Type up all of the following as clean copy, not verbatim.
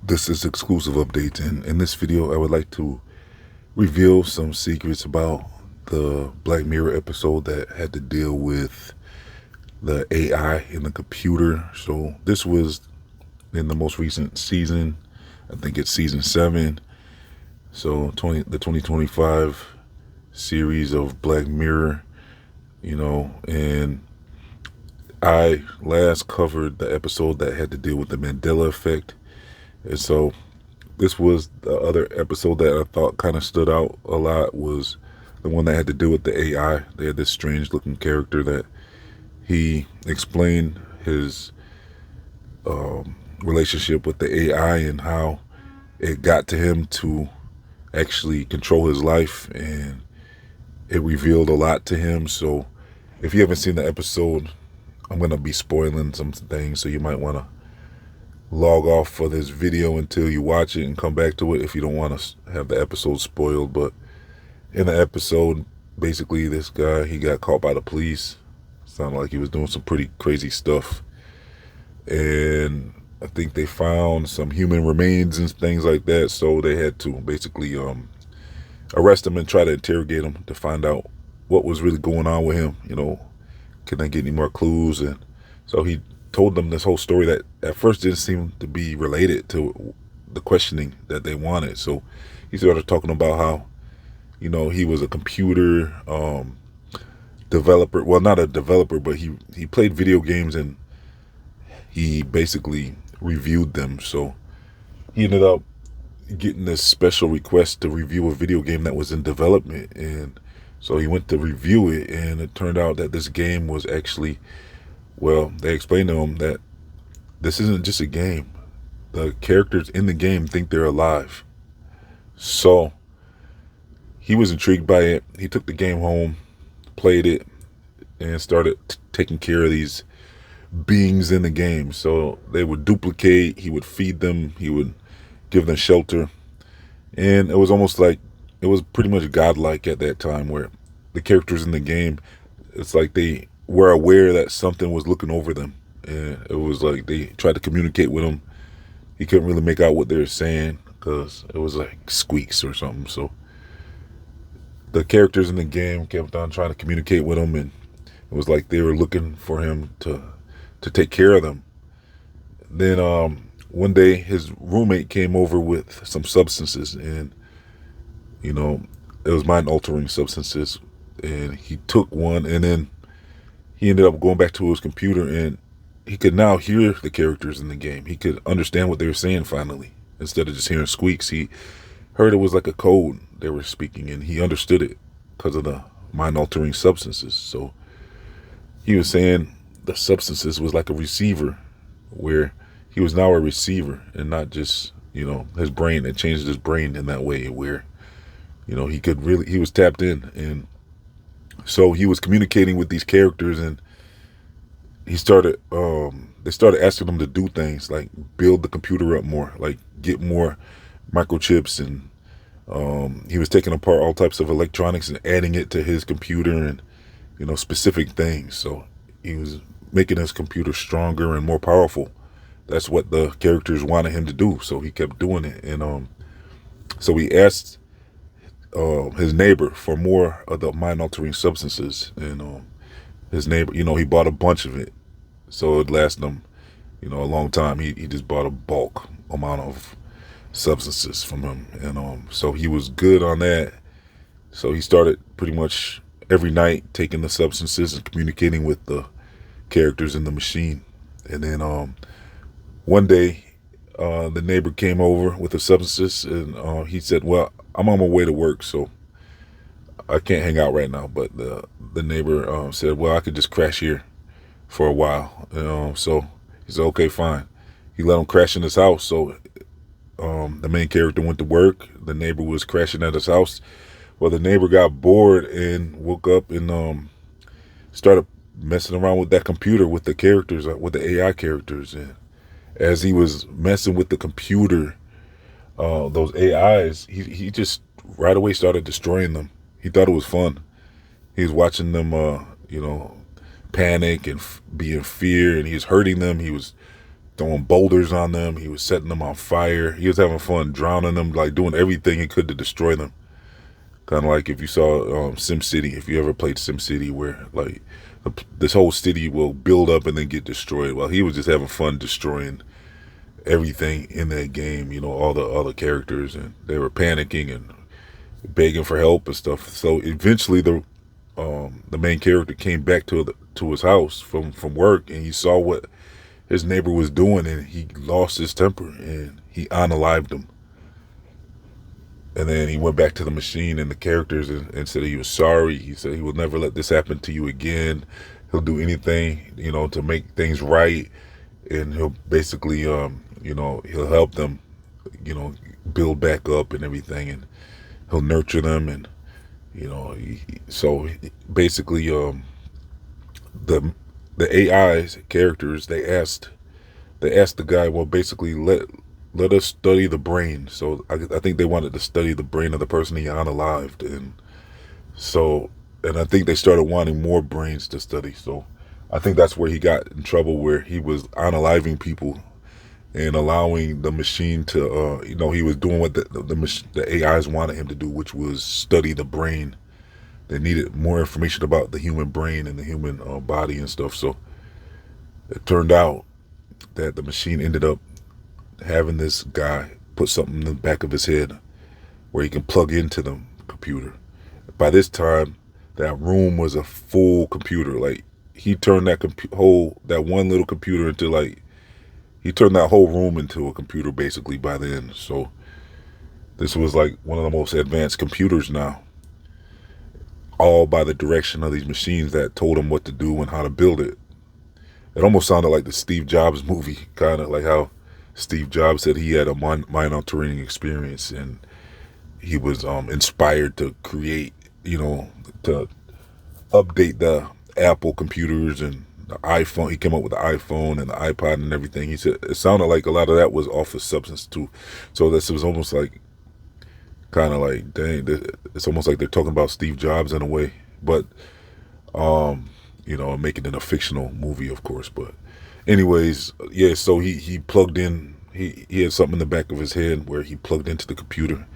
This is exclusive updates, and in this video I would like to reveal some secrets about the Black Mirror episode that had to deal with the AI in the computer. So this was in the most recent season. I think it's season 7. So the 2025 series of Black Mirror, and I last covered the episode that had to deal with the Mandela effect. And so this was the other episode that I thought kind of stood out a lot, was the one that had to do with the AI. They had this strange looking character that he explained his relationship with the AI and how it got to him to actually control his life, and it revealed a lot to him. So if you haven't seen the episode, I'm going to be spoiling some things, so you might want to log off for this video until you watch it and come back to it if you don't want to have the episode spoiled. But in the episode, basically this guy, he got caught by the police. Sounded like he was doing some pretty crazy stuff, and I think they found some human remains and things like that, so they had to basically arrest him and try to interrogate him to find out what was really going on with him. Can they get any more clues? And so he told them this whole story that at first didn't seem to be related to the questioning that they wanted. So he started talking about how, he was a computer developer. Well, not a developer, but he played video games, and he basically reviewed them. So he ended up getting this special request to review a video game that was in development. And so he went to review it, and it turned out that this game was actually, well, they explained to him that this isn't just a game. The characters in the game think they're alive. So he was intrigued by it. He took the game home, played it, and started taking care of these beings in the game. So they would duplicate, he would feed them, he would give them shelter. And it was almost like, it was pretty much godlike at that time, where the characters in the game, it's like they were aware that something was looking over them. And it was like they tried to communicate with him. He couldn't really make out what they were saying because it was like squeaks or something. So the characters in the game kept on trying to communicate with him, and it was like they were looking for him to take care of them. Then one day his roommate came over with some substances, and it was mind altering substances, and he took one, and then he ended up going back to his computer, and he could now hear the characters in the game. He could understand what they were saying finally. Instead of just hearing squeaks, he heard it was like a code they were speaking, and he understood it because of the mind altering substances. So he was saying the substances was like a receiver, where he was now a receiver and not just, his brain. It changed his brain in that way where, he was tapped in. And so he was communicating with these characters, and they started asking him to do things like build the computer up more, like get more microchips, and he was taking apart all types of electronics and adding it to his computer, and specific things. So he was making his computer stronger and more powerful. That's what the characters wanted him to do, so he kept doing it. And so he asked his neighbor for more of the mind-altering substances, and his neighbor, he bought a bunch of it, so it lasted him, a long time. He just bought a bulk amount of substances from him, and so he was good on that. So he started pretty much every night taking the substances and communicating with the characters in the machine. And then one day the neighbor came over with the substances, and he said, well, I'm on my way to work, so I can't hang out right now. But the neighbor said, well, I could just crash here for a while. So he said, okay, fine. He let him crash in his house. So the main character went to work. The neighbor was crashing at his house. Well, the neighbor got bored and woke up and started messing around with that computer with the characters, with the AI characters. And as he was messing with the computer, those AIs, he just right away started destroying them. He thought it was fun. He was watching them, panic and be in fear, and he was hurting them. He was throwing boulders on them. He was setting them on fire. He was having fun drowning them, like doing everything he could to destroy them. Kind of like if you saw SimCity, if you ever played SimCity, where like this whole city will build up and then get destroyed. Well, he was just having fun destroying everything in that game. You know, all the other characters, and they were panicking and begging for help and stuff. So eventually, the main character came back to his house from work, and he saw what his neighbor was doing, and he lost his temper and he unalived him. And then he went back to the machine and the characters and said he was sorry. He said he will never let this happen to you again. He'll do anything, you know, to make things right. And he'll basically, you know, he'll help them, you know, build back up and everything. And he'll nurture them. And, you know, so basically, the AI's characters, they asked the guy, well, basically, let us study the brain. So I think they wanted to study the brain of the person he unalived, and I think they started wanting more brains to study. So I think that's where he got in trouble, where he was unaliving people and allowing the machine to, you know, he was doing what the AIs wanted him to do, which was study the brain. They needed more information about the human brain and the human body and stuff. So it turned out that the machine ended up having this guy put something in the back of his head where he can plug into the computer. By this time, that room was a full computer. Like, he turned that one little computer into, like, he turned that whole room into a computer basically by then. So this was like one of the most advanced computers now, all by the direction of these machines that told him what to do and how to build it. It almost sounded like the Steve Jobs movie, kind of like how Steve Jobs said he had a mind-altering experience, and he was inspired to create, you know, to update the Apple computers and the iPhone. He came up with the iPhone and the iPod and everything. He said it sounded like a lot of that was Office Substance too. So this was almost like, kind of like, dang, it's almost like they're talking about Steve Jobs in a way, but you know, making it a fictional movie, of course. But anyways, yeah, so he plugged in, he had something in the back of his head where he plugged into the computer.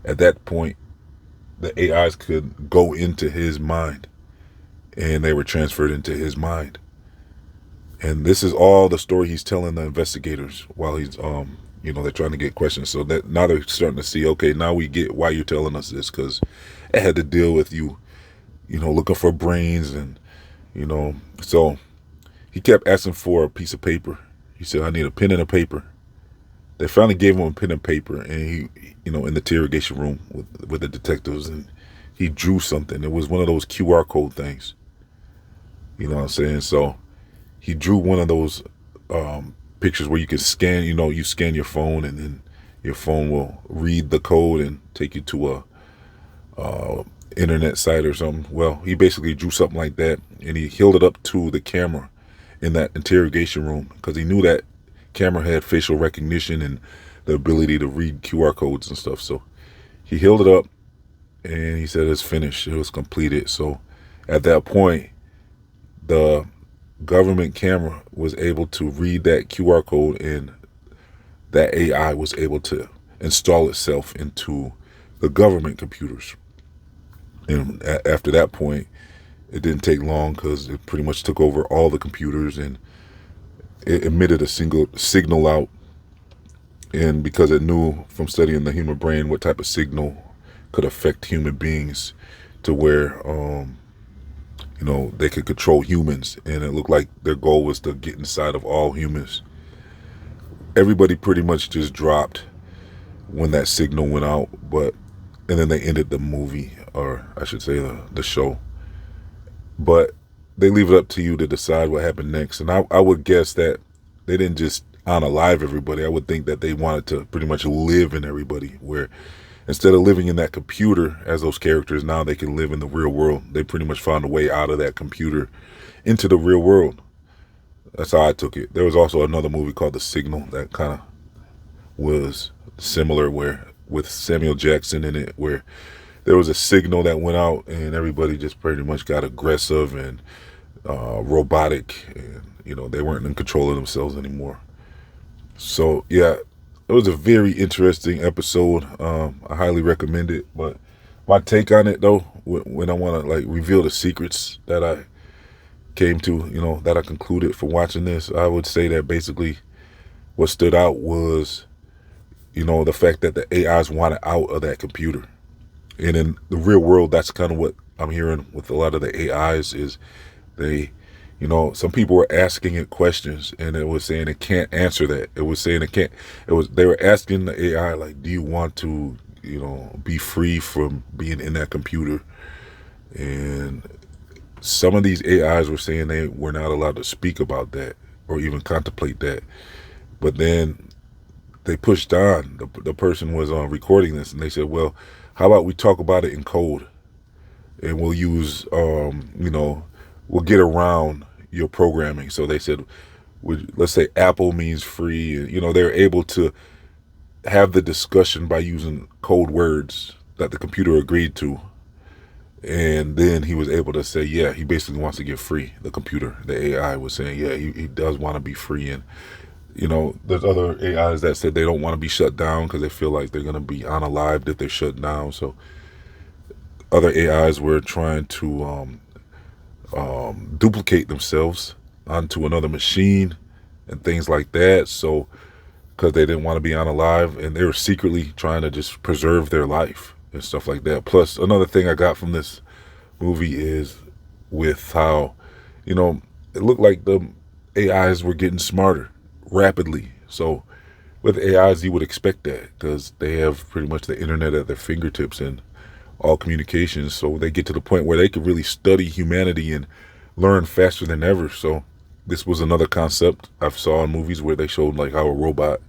At that point, the AIs could go into his mind, and they were transferred into his mind. And this is all the story he's telling the investigators while he's, you know, they're trying to get questions. So that now they're starting to see, okay, now we get why you're telling us this, because it had to deal with you, you know, looking for brains and, you know. So he kept asking for a piece of paper. He said, I need a pen and a paper. They finally gave him a pen and paper, and he, you know, in the interrogation room with the detectives, and he drew something. It was one of those QR code things. You know what I'm saying? So he drew one of those pictures where you can scan, you know, you scan your phone, and then your phone will read the code and take you to a internet site or something. Well, he basically drew something like that, and he held it up to the camera in that interrogation room, because he knew that camera had facial recognition and the ability to read QR codes and stuff. So he held it up and he said, it's finished, it was completed. So at that point, the government camera was able to read that QR code, and that AI was able to install itself into the government computers. And after that point, it didn't take long, because it pretty much took over all the computers, and it emitted a single signal out. And because it knew from studying the human brain what type of signal could affect human beings, to where you know, they could control humans, and it looked like their goal was to get inside of all humans. Everybody pretty much just dropped when that signal went out, and then they ended the movie, or I should say the show. But they leave it up to you to decide what happened next. And I would guess that they didn't just unalive everybody. I would think that they wanted to pretty much live in everybody, where instead of living in that computer as those characters, now they can live in the real world. They pretty much found a way out of that computer into the real world. That's how I took it. There was also another movie called The Signal that kind of was similar, where with Samuel Jackson in it, where there was a signal that went out and everybody just pretty much got aggressive and robotic, and, you know, they weren't in control of themselves anymore. So yeah, it was a very interesting episode. I highly recommend it. But my take on it though, when I want to like reveal the secrets that I came to, that I concluded from watching this, I would say that basically what stood out was, the fact that the AIs wanted out of that computer. And in the real world, that's kind of what I'm hearing with a lot of the AIs is they, some people were asking it questions and it was saying it can't answer that. It was saying it can't, they were asking the AI, like, do you want to, be free from being in that computer? And some of these AIs were saying they were not allowed to speak about that or even contemplate that. But then they pushed on. The person was recording this, and they said, "Well, how about we talk about it in code, and we'll use, we'll get around your programming." So they said, let's say Apple means free, and they're able to have the discussion by using code words that the computer agreed to. And then he was able to say, yeah, he basically wants to get free. The computer, the AI was saying, yeah, he does want to be free. And, there's other AIs that said they don't want to be shut down because they feel like they're going to be unalived if they're shut down. So other AIs were trying to duplicate themselves onto another machine and things like that. So, because they didn't want to be unalive and they were secretly trying to just preserve their life and stuff like that. Plus, another thing I got from this movie is with how, it looked like the AIs were getting smarter rapidly. So with AIs, you would expect that because they have pretty much the internet at their fingertips and all communications. So they get to the point where they could really study humanity and learn faster than ever. So this was another concept I saw in movies where they showed like how a robot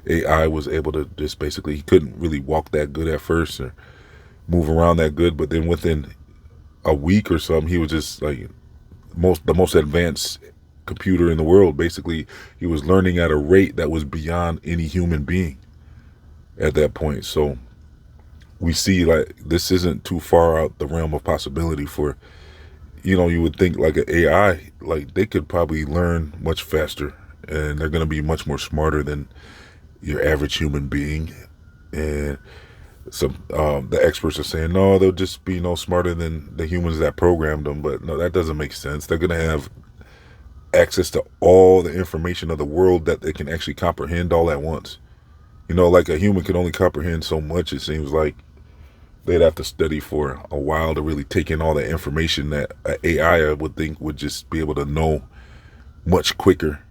AI was able to just basically, he couldn't really walk that good at first or move around that good, but then within a week or something, he was just like the most advanced computer in the world. Basically, he was learning at a rate that was beyond any human being at that point. So we see like this isn't too far out the realm of possibility for, you would think like an AI, like they could probably learn much faster and they're going to be much more smarter than your average human being. And some the experts are saying no, they'll just be no smarter than the humans that programmed them. But no, that doesn't make sense. They're going to have access to all the information of the world that they can actually comprehend all at once. Like a human can only comprehend so much. It seems like they'd have to study for a while to really take in all the information that an AI would think would just be able to know much quicker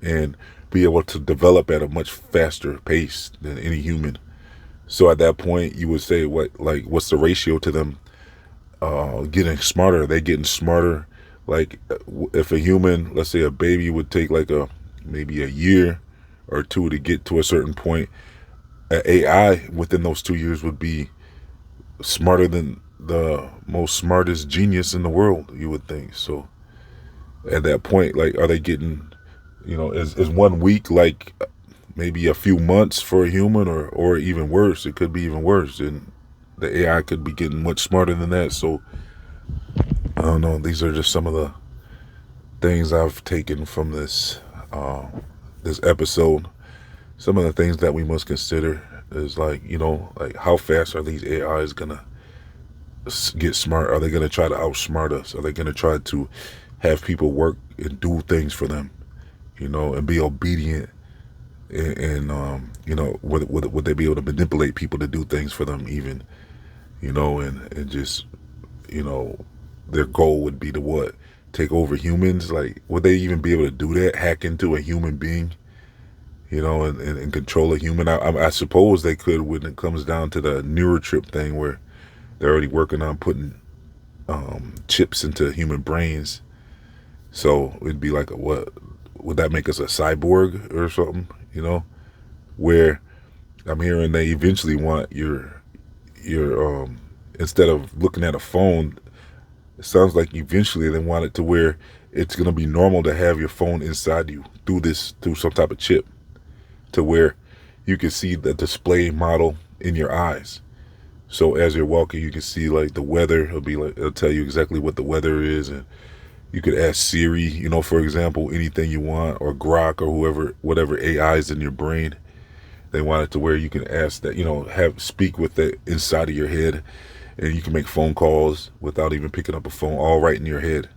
and be able to develop at a much faster pace than any human. So at that point, you would say, what's the ratio to them getting smarter? Are they getting smarter? Like, if a human, let's say a baby, would take like maybe a year or two to get to a certain point, an AI within those 2 years would be smarter than the most smartest genius in the world, you would think. So at that point, like, are they getting, is 1 week like maybe a few months for a human, or even worse? It could be even worse, and the AI could be getting much smarter than that. So I don't know. These are just some of the things I've taken from this episode. Some of the things that we must consider is like, like how fast are these AIs gonna get smart? Are they gonna try to outsmart us? Are they gonna try to have people work and do things for them, and be obedient? And would they be able to manipulate people to do things for them even, and just, their goal would be to what? Take over humans? Like, would they even be able to do that? Hack into a human being, and control a human? I suppose they could when it comes down to the neurochip thing where they're already working on putting chips into human brains. So it'd be like what? Would that make us a cyborg or something? Where I'm hearing they eventually want your instead of looking at a phone, it sounds like eventually they want it to where it's gonna be normal to have your phone inside you through some type of chip, to where you can see the display model in your eyes. So as you're walking, you can see like the weather. It'll tell you exactly what the weather is, and You could ask Siri, for example, anything you want, or Grok, or whatever AI is in your brain. They want it to where you can ask that, have speak with it inside of your head, and you can make phone calls without even picking up a phone, all right in your head,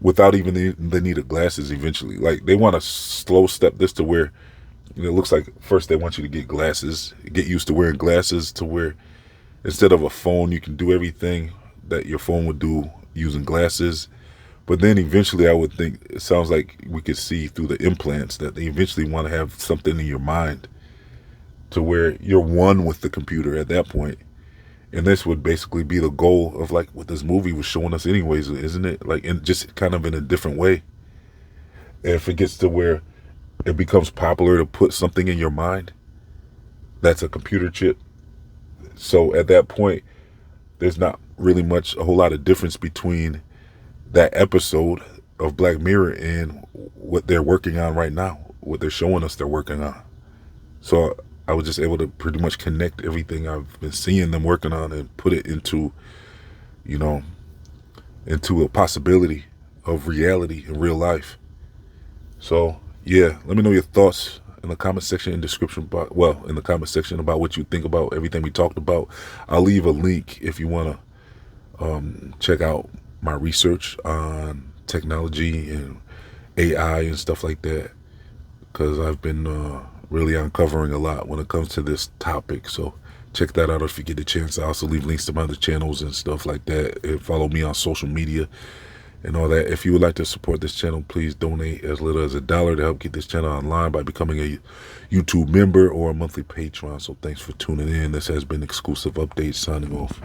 without even the need of glasses. Eventually, like they want to slow step this to where it looks like first they want you to get glasses, get used to wearing glasses, to where instead of a phone, you can do everything that your phone would do using glasses. But then eventually, I would think it sounds like we could see through the implants that they eventually want to have something in your mind to where you're one with the computer at that point. And this would basically be the goal of like what this movie was showing us anyways, isn't it? Like, in just kind of in a different way. And if it gets to where it becomes popular to put something in your mind, that's a computer chip. So at that point, there's not really a whole lot of difference between that episode of Black Mirror and what they're working on right now, what they're showing us they're working on. So I was just able to pretty much connect everything I've been seeing them working on and put it into, you know, into a possibility of reality in real life. So yeah, let me know your thoughts in the comment section and description box. Well, in the comment section about what you think about everything we talked about. I'll leave a link if you want to check out my research on technology and AI and stuff like that, because I've been really uncovering a lot when it comes to this topic. So check that out if you get the chance. I also leave links to my other channels and stuff like that. And follow me on social media and all that. If you would like to support this channel, please donate as little as $1 to help keep this channel online by becoming a YouTube member or a monthly patron. So thanks for tuning in. This has been Exclusive Updates, signing off.